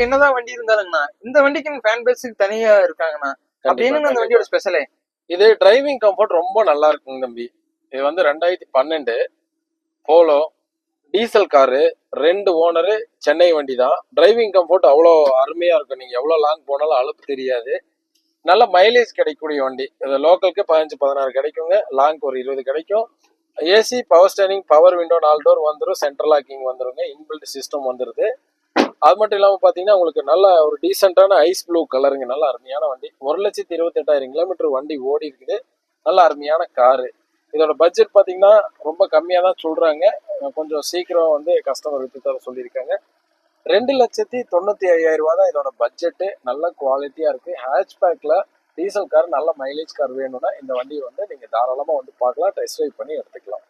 பட்ஜெட்ல என்னதான் வண்டி இருந்தாலுங்கண்ணா இந்த வண்டிக்கு ஃபேன் பேஸுக்கு தனியா இருக்காங்கண்ணா. அப்படி என்னங்க அந்த வண்டியோட ஸ்பெஷலே? இது டிரைவிங் கம்ஃபர்ட் ரொம்ப நல்லா இருக்குங்க தம்பி. இது வந்து 2012 polo diesel car, 2 owner, Chennai வண்டி தான். டிரைவிங் கம்ஃபர்ட் அவ்வளோ அருமையா இருக்கும். நீங்க எவ்வளவு லாங் போனாலும் அலுப்பு தெரியாது. நல்ல மைலேஜ் கிடைக்கக்கூடிய வண்டி. லோக்கலுக்கு 15-16 கிடைக்குங்க, லாங் ஒரு 20 கிடைக்கும். AC, power steering, power window 4 door வந்துடும், சென்ட்ரல் லாக்கிங் வந்துருங்க, இன்பில்ட் சிஸ்டம் வந்துருது. அது மட்டும் இல்லாம பாத்தீங்கன்னா உங்களுக்கு நல்ல ஒரு டீசென்டான ஐஸ் ப்ளூ கலருங்க, நல்ல அருமையான வண்டி. 1,28,000 கிலோமீட்டர் வண்டி ஓடி இருக்குது. நல்ல அருமையான காரு. இதோட பட்ஜெட் பாத்தீங்கன்னா ரொம்ப கம்மியா தான் சொல்றாங்க. கொஞ்சம் சீக்கிரம் வந்து கஸ்டமர் வித்து தர சொல்லியிருக்காங்க. 2,95,000 தான் இதோட பட்ஜெட்டு. நல்ல குவாலிட்டியா இருக்கு. ஹேட்ச்பேக்ல டீசல் கார், நல்ல மைலேஜ் கார் வேணும்னா இந்த வண்டியை வந்து நீங்க தாராளமா வந்து பார்க்கலாம், டெஸ்ட் ட்ரைவ் பண்ணி எடுத்துக்கலாம்.